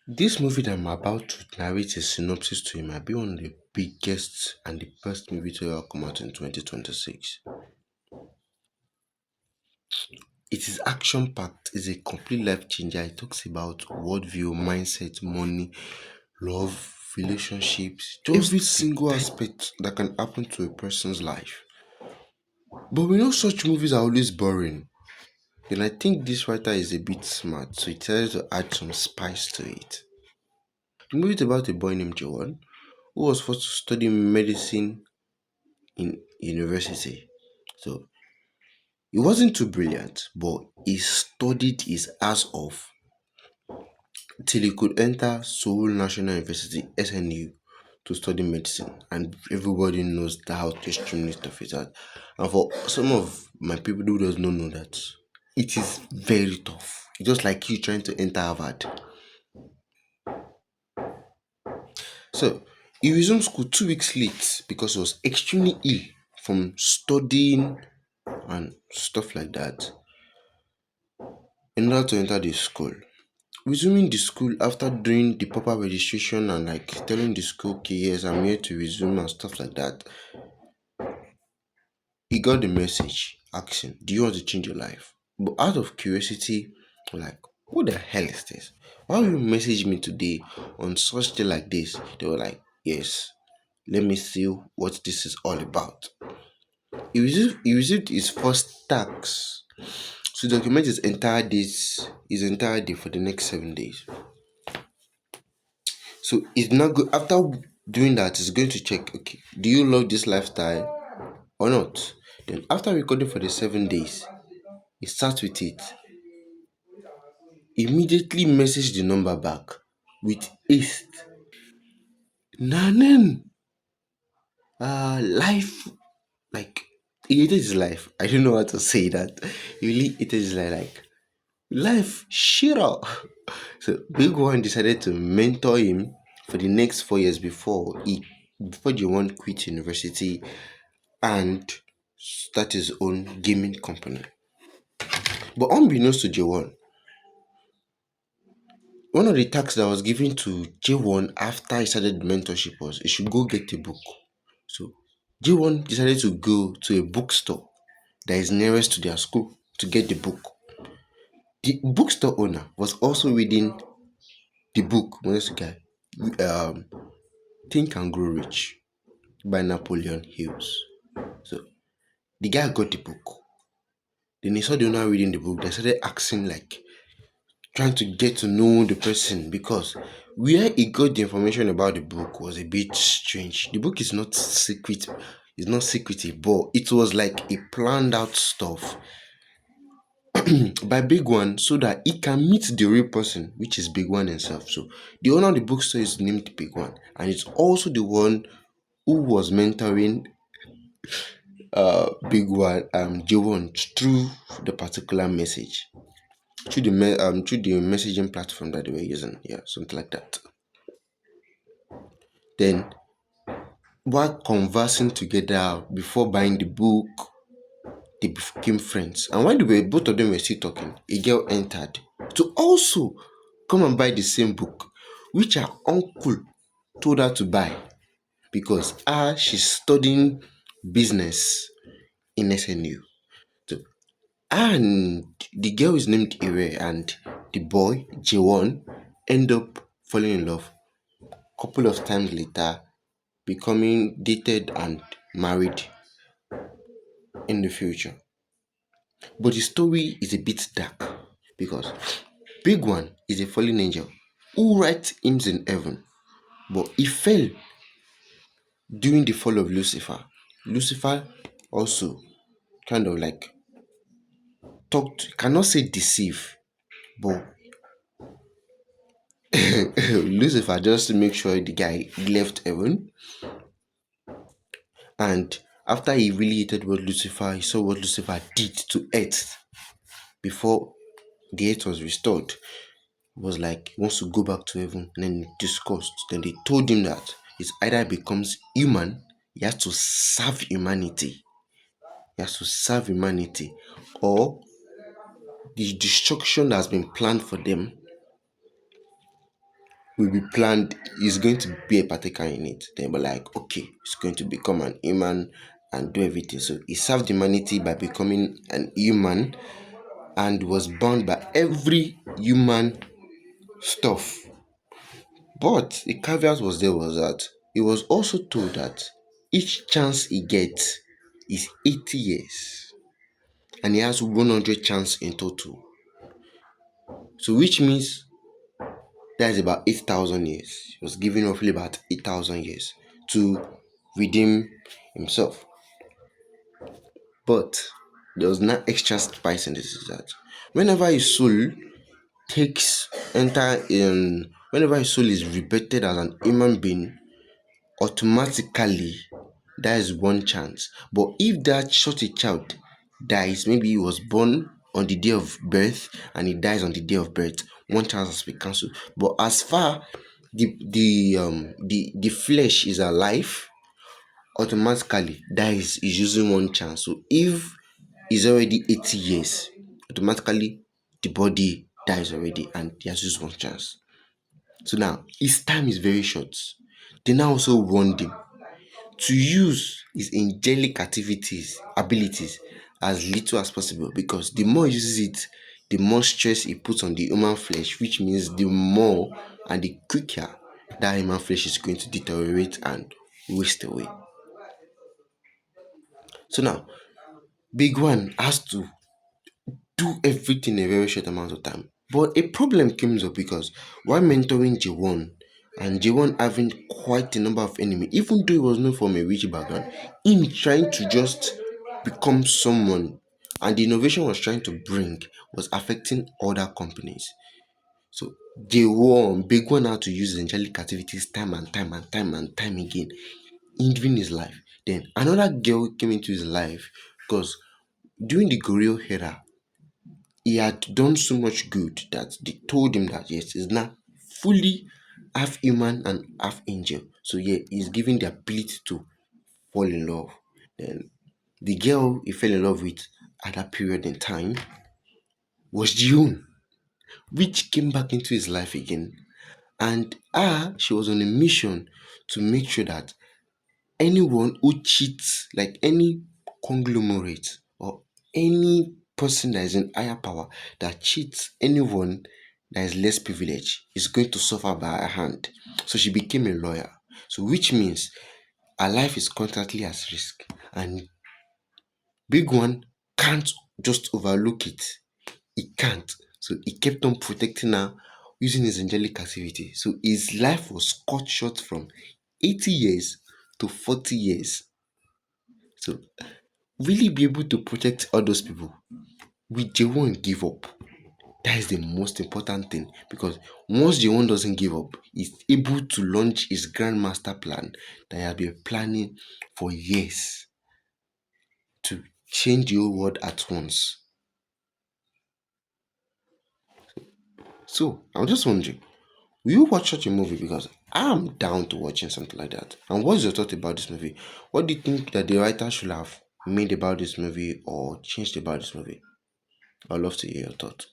This movie that I'm about to narrate a synopsis to you might be one of the biggest and the best movie to ever come out in 2026. It is action packed, it's a complete life changer. It talks about worldview, mindset, money, love, relationships, every single aspect that can happen to a person's life. But we know such movies are always boring. Then I think this writer is a bit smart, so he tries to add some spice to it. The movie is about a boy named Joel who was forced to study medicine in university. So he wasn't too brilliant, but he studied his ass off till he could enter Seoul National University (SNU) to study medicine. And everybody knows that how extremely tough it is. And for some of my people who does not know that, it is very tough. It's just like you trying to enter Harvard. So he resumed school 2 weeks late because he was extremely ill from studying and stuff like that in order to enter the school. Resuming the school after doing the proper registration and like telling the school, okay, yes, I'm here to resume and stuff like that, he got the message asking, do you want to change your life? But out of curiosity, like, who the hell is this? Why will you message me today on such day like this? They were like, yes, let me see what this is all about. He received his first tax to document his entire day for the next 7 days. So it's not good after doing that, it's going to check, okay, do you love this lifestyle or not? Then after recording for the 7 days, he starts with it. Immediately message the number back with haste. Nanen life, like, he hated his life. I don't know how to say that. He really hated his life, like life shit up. So Big One decided to mentor him for the next 4 years before the one quit university and start his own gaming company. But unbeknownst to J1, one of the tasks that was given to J1 after he started the mentorship was he should go get a book. So J1 decided to go to a bookstore that is nearest to their school to get the book. The bookstore owner was also reading the book, honest guy, um, Think and Grow Rich by Napoleon Hills. So the guy got the book. Then he saw the owner reading the book. They started asking, like, trying to get to know the person because where he got the information about the book was a bit strange. The book is not secret, it's not secretive, but it was like a planned out stuff by Big One so that he can meet the real person, which is Big One himself. So the owner of the bookstore is named Big One, and it's also the one who was mentoring Big One J1 through the particular message. Through the messaging platform that they were using, yeah, something like that. Then while conversing together before buying the book, they became friends. And when both of them were still talking, a girl entered to also come and buy the same book, which her uncle told her to buy because she's studying business in SNU. So, and the girl is named Ire, and the boy J1 end up falling in love. Couple of times later, becoming dated and married in the future. But the story is a bit dark because Big One is a fallen angel who writes hymns in heaven, but he fell during the fall of Lucifer. Lucifer also kind of like cannot say deceive, but Lucifer just to make sure the guy left heaven. And after he really hated what Lucifer, he saw what Lucifer did to earth before the earth was restored. Was like he wants to go back to heaven, and then discussed. Then they told him that it's either becomes human, he has to serve humanity. He has to serve humanity, or the destruction that has been planned for them will be planned, is going to be a partaker in it. Then we're like, okay, it's going to become an human and do everything. So he served humanity by becoming an human and was bound by every human stuff. But the caveat was there was that he was also told that each chance he gets is 80 years and he has 100 chance in total. So which means that is about 8,000 years. He was given roughly about 8,000 years to redeem himself. But there was no extra spice in this, is that whenever his soul takes enter in, whenever his soul is rebirthed as an human being, automatically that is one chance. But if that such a child dies, maybe he was born on the day of birth and he dies on the day of birth, one chance has been cancelled. But as far the flesh is alive, automatically that is using one chance. So if it's already 80 years, automatically the body dies already and he has used one chance. So now his time is very short. They now also warned him to use his angelic abilities as little as possible, because the more he uses it, the more stress he puts on the human flesh, which means the more and the quicker that human flesh is going to deteriorate and waste away. So now, Big One has to do everything in a very short amount of time. But a problem comes up because while mentoring J1 and J1 having quite a number of enemies, even though he was not from a rich background, him trying to just become someone and the innovation was trying to bring was affecting other companies. So J1, Big One had to use his angelic activities time and time and time and time again, hindering his life. Then another girl came into his life because during the Gorilla era, he had done so much good that they told him that yes, he's now fully half human and half angel. So yeah, he's given the ability to fall in love. Then the girl he fell in love with at that period in time was June, which came back into his life again. And she was on a mission to make sure that anyone who cheats, like any conglomerate or any person that is in higher power that cheats anyone that is less privileged, is going to suffer by her hand. So she became a lawyer. So which means her life is constantly at risk. And Big One can't just overlook it. He can't. So he kept on protecting her using his angelic activity. So his life was cut short from 80 years to 40 years. So really be able to protect all those people. We J1 give up. That is the most important thing, because once J1 doesn't give up, he's able to launch his grand master plan that he has been planning for years to change the whole world at once. So I'm just wondering, will you watch such a movie? Because I'm down to watching something like that. And what's your thought about this movie? What do you think that the writer should have made about this movie or changed about this movie? I'd love to hear your thoughts.